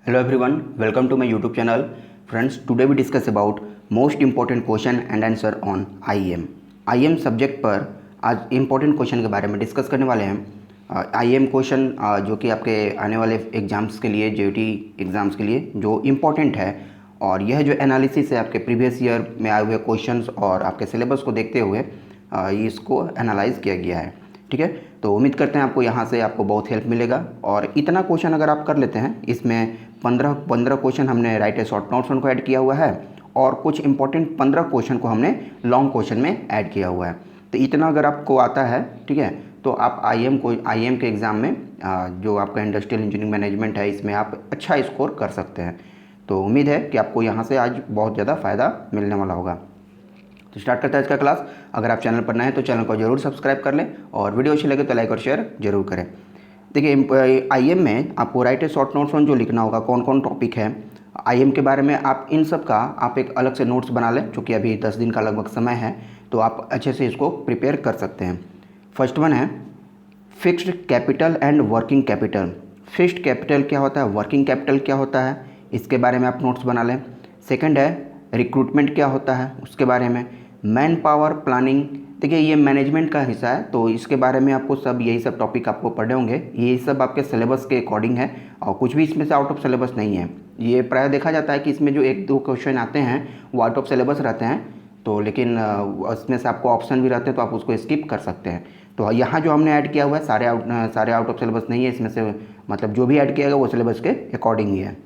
Hello everyone, welcome to my YouTube channel. Friends, today we discuss about most important question and answer on IEM. IEM subject पर आज important question के बारे में discuss करने वाले हैं। IEM क्वेश्चन जो कि आपके आने वाले एग्ज़ाम्स के लिए JET एग्ज़ाम्स के लिए जो इम्पोर्टेंट है, और यह जो एनालिसिस है आपके प्रीवियस ईयर में आए हुए क्वेश्चंस और आपके सिलेबस को देखते हुए इसको एनालाइज किया गया है। ठीक है, तो उम्मीद करते हैं आपको यहाँ से आपको बहुत हेल्प मिलेगा। और इतना क्वेश्चन अगर आप कर लेते हैं, इसमें 15 क्वेश्चन हमने राइट ए शॉर्ट नोट्स को ऐड किया हुआ है और कुछ इंपॉर्टेंट 15 क्वेश्चन को हमने लॉन्ग क्वेश्चन में ऐड किया हुआ है। तो इतना अगर आपको आता है, ठीक है, तो आप IEM के एग्ज़ाम में जो आपका इंडस्ट्रियल इंजीनियरिंग मैनेजमेंट है इसमें आप अच्छा स्कोर कर सकते हैं। तो उम्मीद है कि आपको यहाँ से आज बहुत ज़्यादा फ़ायदा मिलने वाला होगा। तो स्टार्ट करते हैं आज का क्लास। अगर आप चैनल पर नए हैं तो चैनल को जरूर सब्सक्राइब कर लें और वीडियो अच्छी लगे तो लाइक और शेयर जरूर करें। देखिए, IEM में आपको right A short notes on जो लिखना होगा, कौन कौन टॉपिक है IEM के बारे में, आप इन सब का आप एक अलग से नोट्स बना लें, जो कि अभी 10 दिन का लगभग समय है, तो आप अच्छे से इसको प्रिपेयर कर सकते हैं। फर्स्ट वन है fixed capital and working capital. Fixed capital क्या होता है, वर्किंग कैपिटल क्या होता है, इसके बारे में आप नोट्स बना लें। सेकंड है रिक्रूटमेंट क्या होता है, उसके बारे में। मैन पावर प्लानिंग, देखिए ये मैनेजमेंट का हिस्सा है, तो इसके बारे में आपको सब यही सब टॉपिक आपको पढ़ने होंगे। ये सब आपके सिलेबस के अकॉर्डिंग है और कुछ भी इसमें से आउट ऑफ सिलेबस नहीं है। ये प्राय देखा जाता है कि इसमें जो 1-2 क्वेश्चन आते हैं वो आउट ऑफ सिलेबस रहते हैं, तो लेकिन इसमें से आपको ऑप्शन भी रहते हैं तो आप उसको स्किप कर सकते हैं। तो यहाँ जो हमने ऐड किया हुआ है सारे आउट ऑफ सिलेबस नहीं है, इसमें से मतलब जो भी ऐड किया गया वो सिलेबस के अकॉर्डिंग ही है।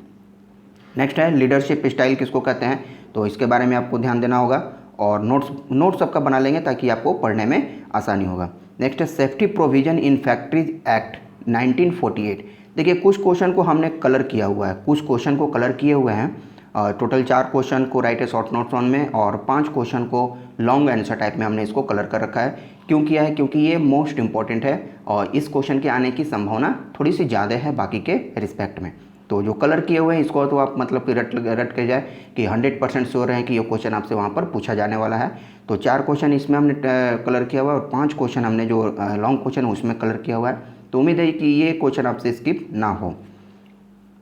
नेक्स्ट है लीडरशिप स्टाइल किसको कहते हैं, तो इसके बारे में आपको ध्यान देना होगा और नोट्स सबका बना लेंगे ताकि आपको पढ़ने में आसानी होगा। नेक्स्ट है safety provision in factories act 1948। देखिए कुछ क्वेश्चन को हमने कलर किया हुआ है, कुछ क्वेश्चन को कलर किए हुए हैं। टोटल 4 क्वेश्चन को right A short notes on में और 5 क्वेश्चन को लॉन्ग आंसर टाइप में हमने इसको कलर कर रखा है। क्यों किया है, क्योंकि ये मोस्ट इंपॉर्टेंट है और इस क्वेश्चन के आने की संभावना थोड़ी सी ज़्यादा है बाकी के रिस्पेक्ट में। तो जो कलर किए हुए हैं इसको तो आप मतलब कि रट के जाए कि 100% श्योर है कि ये क्वेश्चन आपसे वहाँ पर पूछा जाने वाला है। तो 4 क्वेश्चन इसमें हमने कलर किया हुआ है और 5 क्वेश्चन हमने जो लॉन्ग क्वेश्चन है उसमें कलर किया हुआ है। तो उम्मीद है कि ये क्वेश्चन आपसे स्किप ना हो।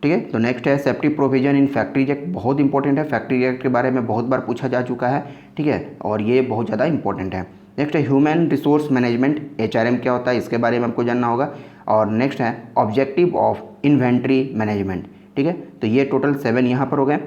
ठीक है, तो नेक्स्ट है safety provision in factories act. बहुत इंपॉर्टेंट है, फैक्ट्री एक्ट के बारे में बहुत बार पूछा जा चुका है, ठीक है, और ये बहुत ज़्यादा इंपॉर्टेंट है। नेक्स्ट है ह्यूमन रिसोर्स मैनेजमेंट, HRM क्या होता है, इसके बारे में आपको जानना होगा। और नेक्स्ट है ऑब्जेक्टिव ऑफ इन्वेंट्री मैनेजमेंट। ठीक है, तो ये टोटल 7 यहाँ पर हो गए।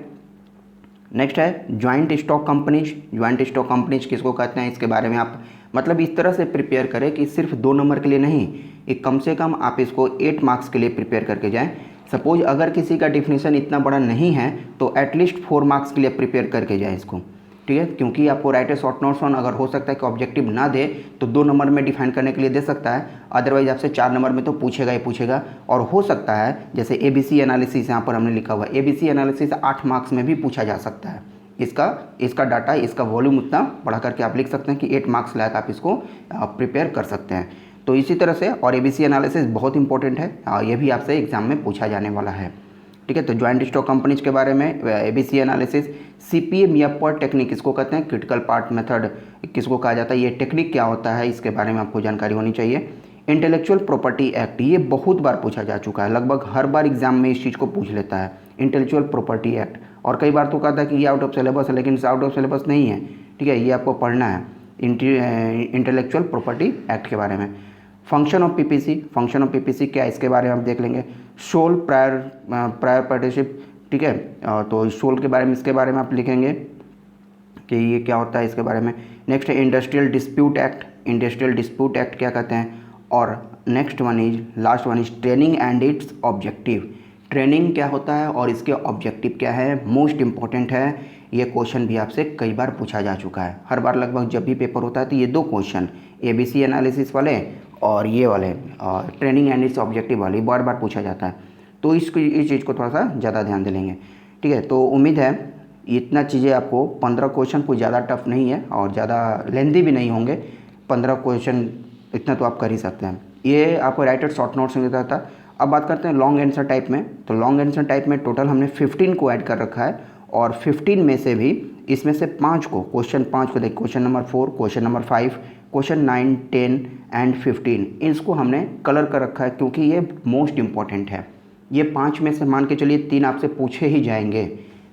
नेक्स्ट है joint stock companies. Joint stock companies किसको कहते हैं, इसके बारे में आप मतलब इस तरह से प्रिपेयर करें कि सिर्फ 2 नंबर के लिए नहीं, एक कम से कम आप इसको 8 मार्क्स के लिए प्रिपेयर करके जाएं। सपोज अगर किसी का डिफिनीशन इतना बड़ा नहीं है तो एटलीस्ट 4 मार्क्स के लिए प्रिपेयर करके जाएं इसको। ठीक है, क्योंकि आपको right A short notes on अगर हो सकता है कि ऑब्जेक्टिव ना दे तो 2 नंबर में डिफाइन करने के लिए दे सकता है, अदरवाइज आपसे 4 नंबर में तो पूछेगा ही पूछेगा। और हो सकता है जैसे ABC एनालिसिस यहाँ पर हमने लिखा हुआ है, ABC एनालिसिस 8 मार्क्स में भी पूछा जा सकता है। इसका डाटा, इसका वॉल्यूम उतना बढ़ा करके आप लिख सकते हैं कि 8 मार्क्स लायक आप इसको प्रिपेयर कर सकते हैं। तो इसी तरह से और ABC एनालिसिस बहुत इंपॉर्टेंट है, ये भी आपसे एग्जाम में पूछा जाने वाला है। ठीक है, तो ज्वाइंट स्टॉक कंपनीज के बारे में ABC एनालिसिस। CPM या पर टेक्निक इसको कहते हैं, क्रिटिकल पार्ट मेथड किसको कहा जाता है, ये टेक्निक क्या होता है इसके बारे में आपको जानकारी होनी चाहिए। इंटेलेक्चुअल प्रॉपर्टी एक्ट, ये बहुत बार पूछा जा चुका है, लगभग हर बार एग्जाम में इस चीज़ को पूछ लेता है, इंटेलेक्चुअल प्रॉपर्टी एक्ट। और कई बार तो कहता है कि ये आउट ऑफ सिलेबस है, लेकिन आउट ऑफ सिलेबस नहीं है। ठीक है, ये आपको पढ़ना है इंटेलेक्चुअल प्रॉपर्टी एक्ट के बारे में। Function of PPC, function of PPC क्या है इसके बारे में आप देख लेंगे। सोल प्रायर पार्टनरशिप, ठीक है, तो सोल के बारे में, इसके बारे में आप लिखेंगे कि ये क्या होता है इसके बारे में। नेक्स्ट है industrial dispute act. Industrial dispute act क्या कहते हैं। और next one is, last one is training and it's objective. Training क्या होता है और इसके ऑब्जेक्टिव क्या है, मोस्ट इंपॉर्टेंट है। ये क्वेश्चन भी आपसे कई बार पूछा जा चुका है, हर बार लगभग जब भी पेपर होता है तो ये 2 क्वेश्चन ABC एनालिसिस वाले और ये वाले और ट्रेनिंग एंड इट्स ऑब्जेक्टिव वाले बार बार पूछा जाता है, तो इस चीज़ को थोड़ा सा ज़्यादा ध्यान दे लेंगे। ठीक है, तो उम्मीद है इतना चीज़ें आपको 15 क्वेश्चन कोई ज़्यादा टफ नहीं है और ज़्यादा लेंथी भी नहीं होंगे। 15 क्वेश्चन इतना तो आप कर ही सकते हैं। ये आपको राइट ए शॉर्ट नोट्स में देता था। अब बात करते हैं लॉन्ग आंसर टाइप में। तो लॉन्ग आंसर टाइप में टोटल हमने 15 को ऐड कर रखा है और 15 में से भी इसमें से 5 को, क्वेश्चन 5 को देख, question number 4, question number 5, question 9, 10 and 15, इसको हमने कलर कर रखा है क्योंकि ये मोस्ट इंपॉर्टेंट है। ये 5 में से मान के चलिए 3 आपसे पूछे ही जाएंगे,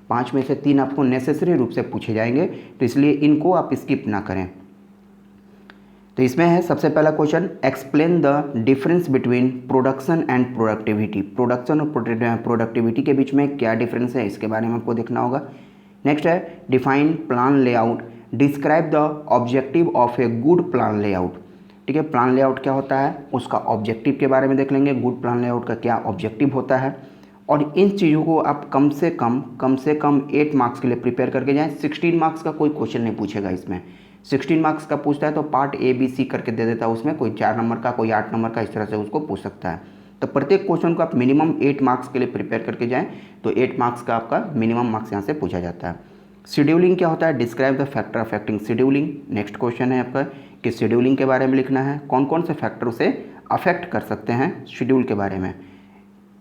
5 में से 3 आपको नेसेसरी रूप से पूछे जाएंगे, तो इसलिए इनको आप स्किप ना करें। तो इसमें है सबसे पहला question, explain the difference between production and productivity. Production और प्रोडक्टिविटी के बीच में क्या डिफरेंस है, इसके बारे में आपको देखना होगा। नेक्स्ट है define plan layout, describe the objective of a good plan layout. ठीक है, प्लान लेआउट क्या होता है, उसका ऑब्जेक्टिव के बारे में देख लेंगे, गुड प्लान लेआउट का क्या ऑब्जेक्टिव होता है। और इन चीज़ों को आप कम से कम 8 मार्क्स के लिए प्रिपेयर करके जाएं। 16 मार्क्स का कोई क्वेश्चन नहीं पूछेगा इसमें। 16 मार्क्स का पूछता है तो पार्ट ए बी सी करके दे देता है, उसमें कोई 4 नंबर का, कोई 8 नंबर का, इस तरह से उसको पूछ सकता है। तो प्रत्येक क्वेश्चन को आप मिनिमम 8 मार्क्स के लिए प्रिपेयर करके जाएं, तो 8 मार्क्स का आपका मिनिमम मार्क्स यहाँ से पूछा जाता है। शेड्यूलिंग क्या होता है, describe the factor affecting scheduling. Next question है आपका कि शेड्यूलिंग के बारे में लिखना है, कौन कौन से फैक्टर उसे अफेक्ट कर सकते हैं शेड्यूल के बारे में।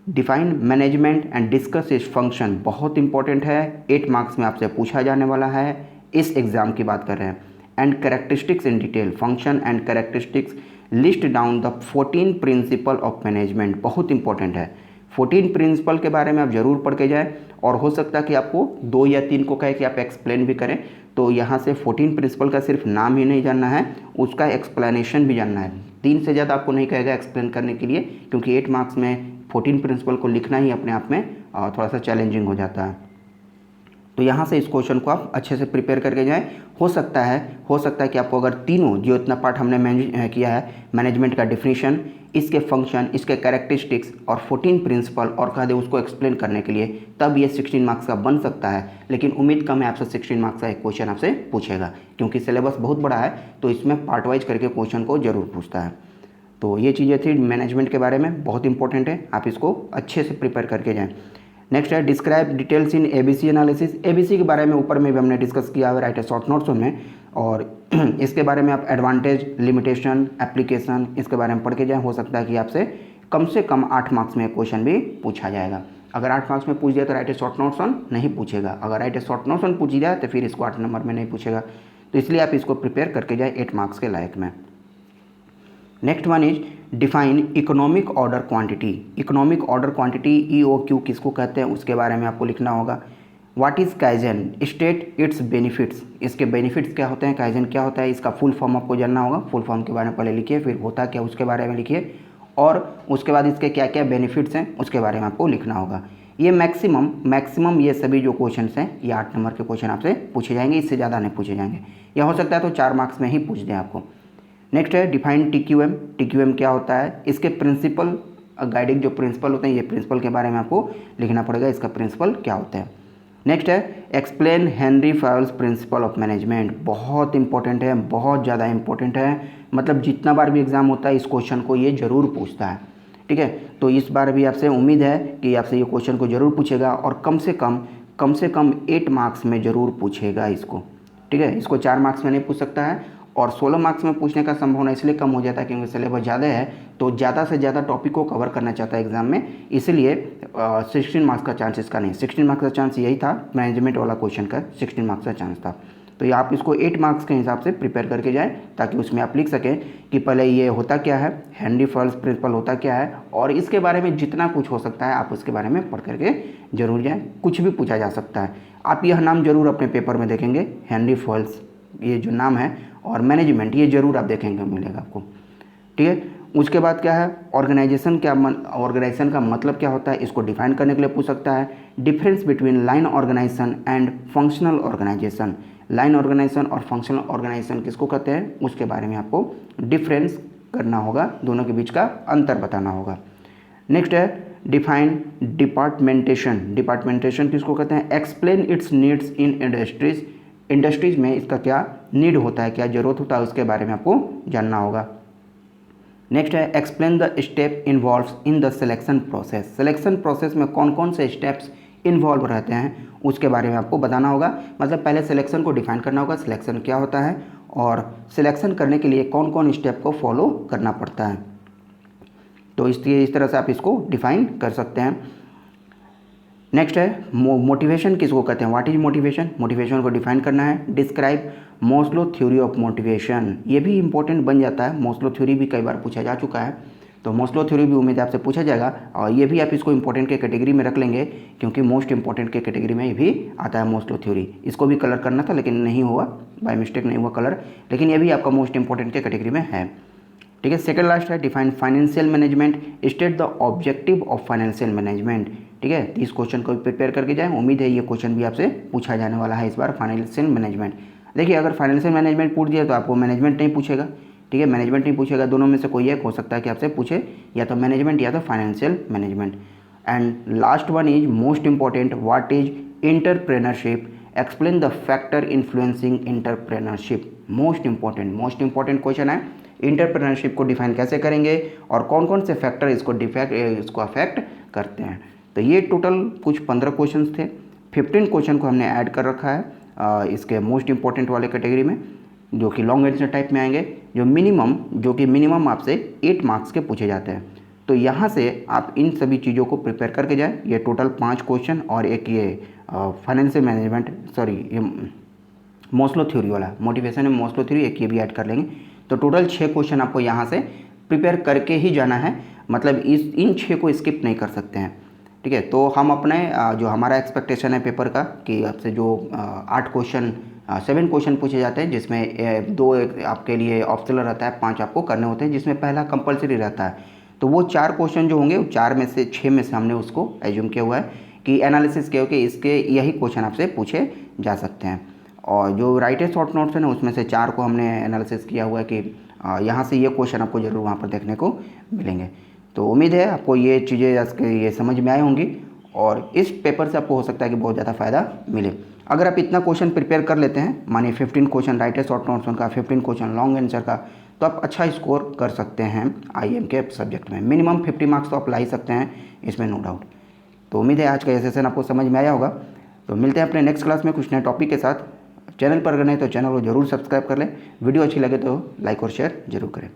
डिफाइन मैनेजमेंट एंड डिस्कस इस फंक्शन, बहुत इंपॉर्टेंट है, 8 मार्क्स में आपसे पूछा जाने वाला है, इस एग्जाम की बात कर रहे हैं। And characteristics in detail, function and characteristics, list down the 14 principal of management, बहुत इंपॉर्टेंट है। 14 प्रिंसिपल के बारे में आप ज़रूर पढ़ के जाएँ, और हो सकता है कि आपको 2 या 3 को कहे कि आप एक्सप्लेन भी करें, तो यहाँ से 14 प्रिंसिपल का सिर्फ नाम ही नहीं जानना है, उसका एक्सप्लेनेशन भी जानना है। 3 से ज़्यादा आपको नहीं कहेगा एक्सप्लेन करने के लिए, क्योंकि 8 मार्क्स में 14 प्रिंसिपल को लिखना ही अपने आप में थोड़ा सा चैलेंजिंग हो जाता है। तो यहाँ से इस क्वेश्चन को आप अच्छे से प्रिपेयर करके जाएं। हो सकता है कि आपको अगर तीनों जो इतना पार्ट हमने किया है, मैनेजमेंट का डिफिनीशन, इसके फंक्शन, इसके कैरेक्टरिस्टिक्स और 14 प्रिंसिपल और कह दे उसको एक्सप्लेन करने के लिए, तब ये 16 मार्क्स का बन सकता है। लेकिन उम्मीद कम है आपसे 16 मार्क्स का एक क्वेश्चन आपसे पूछेगा, क्योंकि सिलेबस बहुत बड़ा है, तो इसमें पार्ट वाइज करके क्वेश्चन को जरूर पूछता है। तो ये चीज़ें थी मैनेजमेंट के बारे में, बहुत इंपॉर्टेंट है, आप इसको अच्छे से प्रिपेयर करके जाएँ। नेक्स्ट है describe details in ABC analysis. ABC के बारे में ऊपर में भी हमने डिस्कस किया है, राइट ए शॉर्ट नोट्स में, और इसके बारे में आप एडवांटेज, लिमिटेशन, एप्लीकेशन, इसके बारे में पढ़ के जाएं। हो सकता है कि आपसे कम से कम 8 मार्क्स में क्वेश्चन भी पूछा जाएगा। अगर 8 मार्क्स में पूछ दिया तो राइट ए शॉर्ट नोट्स नहीं पूछेगा, अगर राइट ए शॉर्ट नोट्स पूछ दिया तो फिर इसको 8 नंबर में नहीं पूछेगा। तो इसलिए आप इसको प्रिपेयर करके जाए 8 मार्क्स के लायक में। Next one is define economic order quantity. Economic order quantity EOQ किसको कहते हैं, उसके बारे में आपको लिखना होगा। What is kaizen, state it's benefits, इसके बेनिफिट्स क्या होते हैं, काइजन क्या होता है, इसका फुल फॉर्म आपको जानना होगा। फुल फॉर्म के बारे में पहले लिखिए, फिर होता क्या उसके बारे में लिखिए, और उसके बाद इसके क्या क्या बेनिफिट्स हैं उसके बारे में आपको लिखना होगा। ये मैक्सिमम ये सभी जो क्वेश्चन हैं ये 8 नंबर के क्वेश्चन आपसे पूछे जाएंगे, इससे ज़्यादा नहीं पूछे जाएंगे, या हो सकता है तो 4 मार्क्स में ही पूछ दें आपको। नेक्स्ट है डिफाइन TQM। TQM क्या होता है, इसके प्रिंसिपल, गाइडिंग जो प्रिंसिपल होते हैं, ये प्रिंसिपल के बारे में आपको लिखना पड़ेगा, इसका प्रिंसिपल क्या होता है। नेक्स्ट है explain Henri Fayol's principle of management. बहुत इंपॉर्टेंट है, बहुत ज़्यादा इंपॉर्टेंट है, मतलब जितना बार भी एग्जाम होता है इस क्वेश्चन को ये जरूर पूछता है। ठीक है, तो इस बार भी आपसे उम्मीद है कि आपसे ये क्वेश्चन को जरूर पूछेगा, और कम से कम 8 मार्क्स में ज़रूर पूछेगा इसको। ठीक है, इसको 4 मार्क्स में नहीं पूछ सकता है, और 16 मार्क्स में पूछने का संभावना इसलिए कम हो जाता है क्योंकि सिलेबस ज़्यादा है, तो ज़्यादा से ज़्यादा टॉपिक को कवर करना चाहता है एग्जाम में, इसलिए 16 मार्क्स का चांस इसका नहीं। 16 मार्क्स का चांस यही था, मैनेजमेंट वाला क्वेश्चन का 16 मार्क्स का चांस था। तो ये आप इसको 8 मार्क्स के हिसाब से प्रिपेयर करके जाएं, ताकि उसमें आप लिख सकें कि पहले ये होता क्या है, हेनरी फॉयल्स प्रिंसिपल होता क्या है, और इसके बारे में जितना कुछ हो सकता है आप उसके बारे में पढ़ करके जरूर जाएँ। कुछ भी पूछा जा सकता है, आप यह नाम जरूर अपने पेपर में देखेंगे, हेनरी फॉयल्स ये जो नाम है, और मैनेजमेंट, ये जरूर आप देखेंगे, मिलेगा आपको। ठीक है, उसके बाद क्या है, ऑर्गेनाइजेशन का मतलब क्या होता है, इसको डिफाइन करने के लिए पूछ सकता है। Difference between line organisation and functional organisation. Line organisation और फंक्शनल ऑर्गेनाइजेशन किसको कहते हैं, उसके बारे में आपको डिफरेंस करना होगा, दोनों के बीच का अंतर बताना होगा। नेक्स्ट है डिफाइन डिपार्टमेंटेशन। डिपार्टमेंटेशन किसको कहते हैं, explain it's needs in industries. Industries में इसका क्या नीड होता है, क्या ज़रूरत होता है, उसके बारे में आपको जानना होगा। नेक्स्ट है explain the step involves in the selection process. Selection process में कौन कौन से स्टेप्स इन्वॉल्व रहते हैं उसके बारे में आपको बताना होगा। मतलब पहले सिलेक्शन को डिफाइन करना होगा, सिलेक्शन क्या होता है, और सिलेक्शन करने के लिए कौन कौन स्टेप को फॉलो करना पड़ता है। तो इस तरह से आप इसको डिफाइन कर सकते हैं। नेक्स्ट है मोटिवेशन किसको कहते हैं, व्हाट इज मोटिवेशन। मोटिवेशन को डिफाइन करना है। डिस्क्राइब मोस्लो थ्योरी ऑफ मोटिवेशन, ये भी इंपॉर्टेंट बन जाता है, मोस्लो थ्योरी भी कई बार पूछा जा चुका है। तो मोस्लो थ्योरी भी उम्मीद है आपसे पूछा जाएगा, और ये भी आप इसको इंपॉर्टेंट के कैटेगरी में रख लेंगे क्योंकि मोस्ट इंपॉर्टेंट के कैटेगरी में भी आता है मोस्लो थ्योरी। इसको भी कलर करना था लेकिन नहीं हुआ, बाय मिस्टेक नहीं हुआ कलर, लेकिन ये भी आपका मोस्ट इंपॉर्टेंट के कैटेगरी में है। ठीक है, सेकंड लास्ट है define financial management, state the objective of financial management. ठीक है, 30 क्वेश्चन को प्रिपेयर करके जाएं, उम्मीद है ये क्वेश्चन भी आपसे पूछा जाने वाला है इस बार फाइनेंशियल मैनेजमेंट। देखिए अगर फाइनेंशियल मैनेजमेंट पूछ दिया तो आपको मैनेजमेंट नहीं पूछेगा। ठीक है, मैनेजमेंट नहीं पूछेगा, दोनों में से कोई एक हो सकता है कि आपसे पूछे, या तो मैनेजमेंट या तो financial management. And last one is most important, what is entrepreneurship, explain the factor influencing entrepreneurship. Most important question है, एंटरप्रेन्योरशिप को डिफाइन कैसे करेंगे और कौन कौन से फैक्टर इसको अफेक्ट करते हैं। तो ये टोटल कुछ 15 क्वेश्चन थे, 15 क्वेश्चन को हमने ऐड कर रखा है इसके मोस्ट इंपॉर्टेंट वाले कैटेगरी में, जो कि लॉन्ग आंसर टाइप में आएंगे, जो मिनिमम आपसे 8 मार्क्स के पूछे जाते हैं। तो यहाँ से आप इन सभी चीज़ों को प्रिपेयर करके जाएं। ये टोटल 5 क्वेश्चन और एक ये फाइनेंशियल मैनेजमेंट, सॉरी ये मोस्लो थ्योरी वाला मोटिवेशन है, मोस्लो थ्योरी एक ये भी ऐड कर लेंगे। तो टोटल 6 क्वेश्चन आपको यहाँ से प्रिपेयर करके ही जाना है, मतलब इन 6 को स्किप नहीं कर सकते हैं। ठीक है, तो हम अपने जो हमारा एक्सपेक्टेशन है पेपर का कि आपसे जो 7 क्वेश्चन पूछे जाते हैं, जिसमें 2 आपके लिए ऑप्शनल रहता है, 5 आपको करने होते हैं, जिसमें पहला कंपलसरी रहता है। तो वो 4 क्वेश्चन जो होंगे, 4 में से 6 में से हमने उसको एज्यूम किया हुआ है कि एनालिसिस किया कि इसके यही क्वेश्चन आपसे पूछे जा सकते हैं। और जो राइटेड शॉर्ट नोट्स है ना, उसमें से 4 को हमने एनालिसिस किया हुआ है कि यहाँ से ये क्वेश्चन आपको ज़रूर वहाँ पर देखने को मिलेंगे। तो उम्मीद है आपको ये चीज़ें ये समझ में आई होंगी, और इस पेपर से आपको हो सकता है कि बहुत ज़्यादा फ़ायदा मिले। अगर आप इतना क्वेश्चन प्रिपेयर कर लेते हैं, मानिए 15 क्वेश्चन राइटेड शॉर्ट नोट्स का, 15 क्वेश्चन लॉन्ग आंसर का, तो आप अच्छा स्कोर कर सकते हैं IM के सब्जेक्ट में। मिनिमम 50 मार्क्स तो आप ला ही सकते हैं, इसमें नो डाउट। तो उम्मीद है आज का ये सेशन आपको समझ में आया होगा। तो मिलते हैं अपने नेक्स्ट क्लास में कुछ नए टॉपिक के साथ। चैनल पर अगर नहीं तो चैनल को जरूर सब्सक्राइब कर लें, वीडियो अच्छी लगे तो लाइक और शेयर जरूर करें।